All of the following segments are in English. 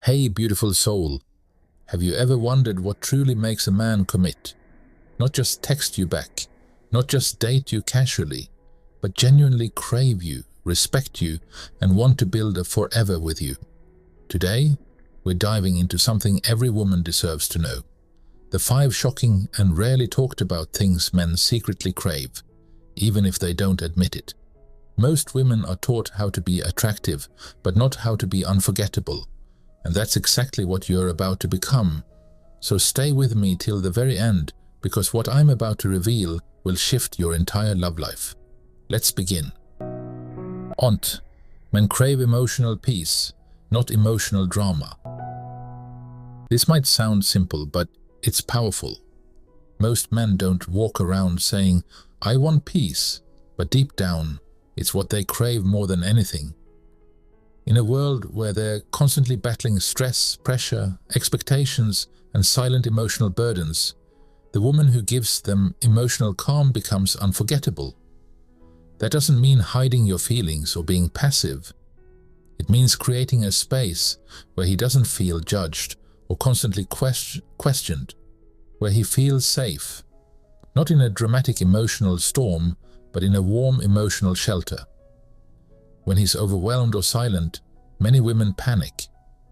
Hey, beautiful soul, have you ever wondered what truly makes a man commit? Not just text you back, not just date you casually, but genuinely crave you, respect you, and want to build a forever with you. Today, we're diving into something every woman deserves to know. The 5 shocking and rarely talked about things men secretly crave, even if they don't admit it. Most women are taught how to be attractive, but not how to be unforgettable. And that's exactly what you're about to become. So stay with me till the very end, because what I'm about to reveal will shift your entire love life. Let's begin. Isnt. Men crave emotional peace, not emotional drama. This might sound simple, but it's powerful. Most men don't walk around saying, "I want peace," but deep down, it's what they crave more than anything. In a world where they're constantly battling stress, pressure, expectations, and silent emotional burdens, the woman who gives them emotional calm becomes unforgettable. That doesn't mean hiding your feelings or being passive. It means creating a space where he doesn't feel judged or constantly questioned, where he feels safe, not in a dramatic emotional storm, but in a warm emotional shelter. When he's overwhelmed or silent, many women panic.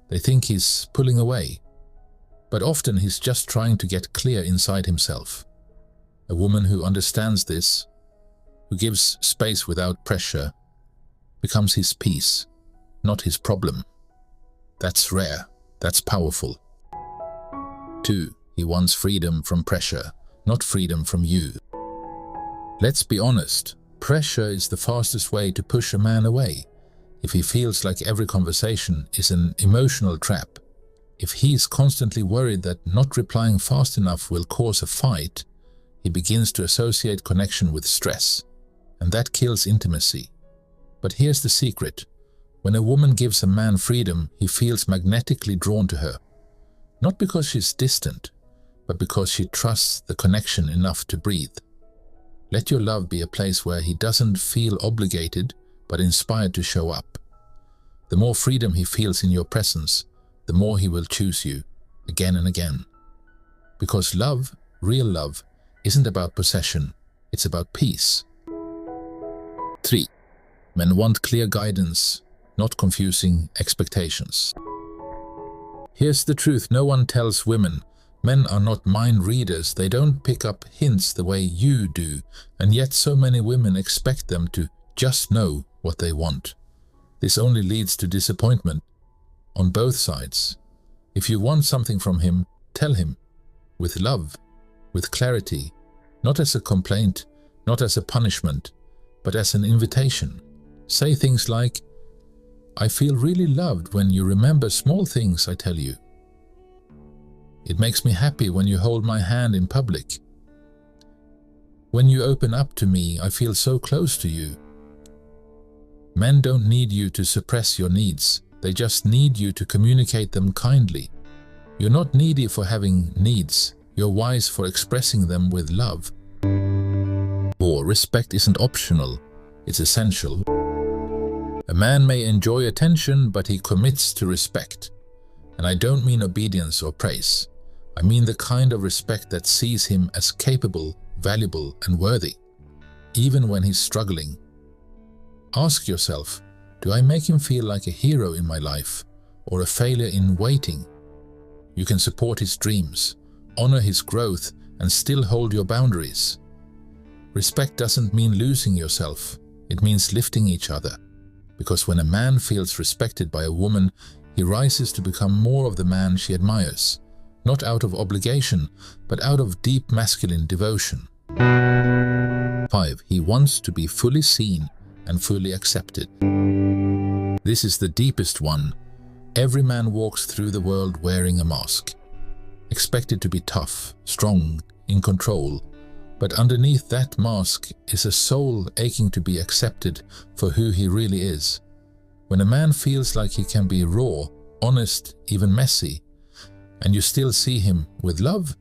They think he's pulling away. But often he's just trying to get clear inside himself. A woman who understands this, who gives space without pressure, becomes his peace, not his problem. That's rare. That's powerful. 2. He wants freedom from pressure, not freedom from you. Let's be honest. Pressure is the fastest way to push a man away. If he feels like every conversation is an emotional trap, if he's constantly worried that not replying fast enough will cause a fight, he begins to associate connection with stress, and that kills intimacy. But here's the secret. When a woman gives a man freedom, he feels magnetically drawn to her. Not because she's distant, but because she trusts the connection enough to breathe. Let your love be a place where he doesn't feel obligated, but inspired to show up. The more freedom he feels in your presence, the more he will choose you, again and again. Because love, real love, isn't about possession, it's about peace. 3. Men want clear guidance, not confusing expectations. Here's the truth no one tells women. Men are not mind readers, they don't pick up hints the way you do, and yet so many women expect them to just know what they want. This only leads to disappointment on both sides. If you want something from him, tell him, with love, with clarity, not as a complaint, not as a punishment, but as an invitation. Say things like, "I feel really loved when you remember small things I tell you. It makes me happy when you hold my hand in public. When you open up to me, I feel so close to you." Men don't need you to suppress your needs. They just need you to communicate them kindly. You're not needy for having needs. You're wise for expressing them with love. 4. Respect isn't optional. It's essential. A man may enjoy attention, but he commits to respect. And I don't mean obedience or praise. I mean the kind of respect that sees him as capable, valuable, and worthy, even when he's struggling. Ask yourself, do I make him feel like a hero in my life, or a failure in waiting? You can support his dreams, honor his growth, and still hold your boundaries. Respect doesn't mean losing yourself, it means lifting each other. Because when a man feels respected by a woman, he rises to become more of the man she admires. Not out of obligation, but out of deep masculine devotion. 5. He wants to be fully seen and fully accepted. This is the deepest one. Every man walks through the world wearing a mask, expected to be tough, strong, in control. But underneath that mask is a soul aching to be accepted for who he really is. When a man feels like he can be raw, honest, even messy, and you still see him with love,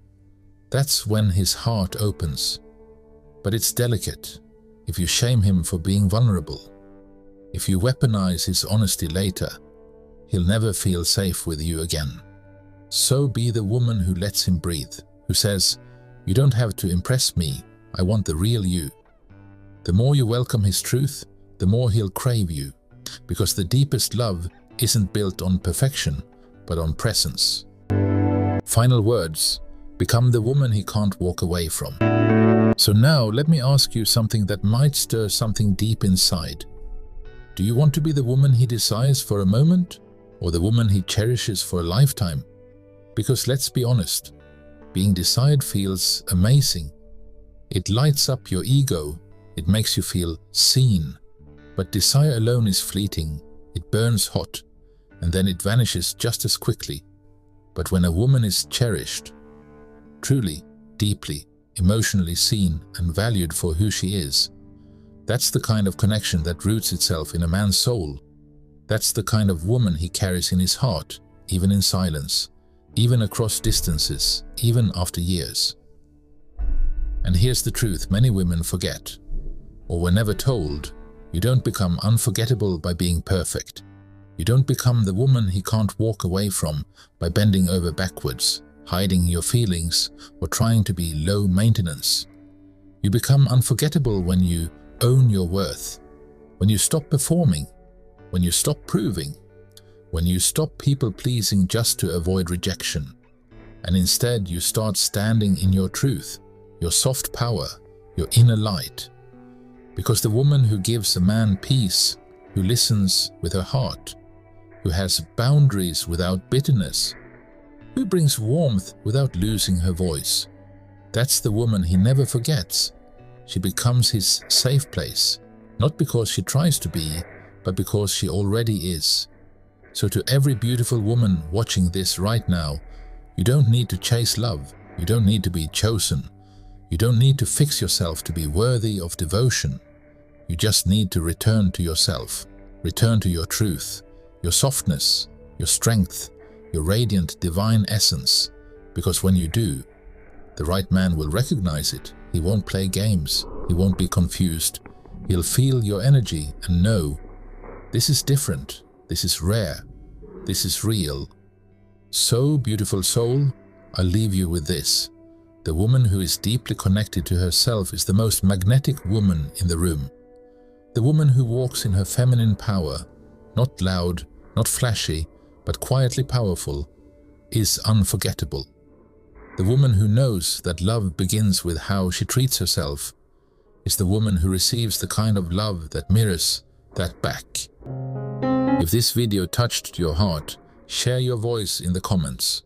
that's when his heart opens. But it's delicate if you shame him for being vulnerable, if you weaponize his honesty later, he'll never feel safe with you again. So be the woman who lets him breathe, who says, "You don't have to impress me, I want the real you." The more you welcome his truth, the more he'll crave you, because the deepest love isn't built on perfection, but on presence. Final words: become the woman he can't walk away from. So now let me ask you something that might stir something deep inside. Do you want to be the woman he desires for a moment, or the woman he cherishes for a lifetime? Because let's be honest, being desired feels amazing. It lights up your ego, it makes you feel seen. But desire alone is fleeting, it burns hot, and then it vanishes just as quickly. But when a woman is cherished, truly, deeply, emotionally seen and valued for who she is, that's the kind of connection that roots itself in a man's soul. That's the kind of woman he carries in his heart, even in silence, even across distances, even after years. And here's the truth many women forget, or were never told: you don't become unforgettable by being perfect. You don't become the woman he can't walk away from by bending over backwards, hiding your feelings, or trying to be low maintenance. You become unforgettable when you own your worth, when you stop performing, when you stop proving, when you stop people-pleasing just to avoid rejection, and instead you start standing in your truth, your soft power, your inner light. Because the woman who gives a man peace, who listens with her heart, who has boundaries without bitterness, who brings warmth without losing her voice, that's the woman he never forgets. She becomes his safe place, not because she tries to be, but because she already is. So to every beautiful woman watching this right now, you don't need to chase love, you don't need to be chosen, you don't need to fix yourself to be worthy of devotion. You just need to return to yourself, return to your truth, your softness, your strength, your radiant divine essence, because when you do, the right man will recognize it. He won't play games, he won't be confused. He'll feel your energy and know, this is different, this is rare, this is real. So, beautiful soul, I'll leave you with this. The woman who is deeply connected to herself is the most magnetic woman in the room. The woman who walks in her feminine power, not loud, not flashy, but quietly powerful, is unforgettable. The woman who knows that love begins with how she treats herself is the woman who receives the kind of love that mirrors that back. If this video touched your heart, share your voice in the comments.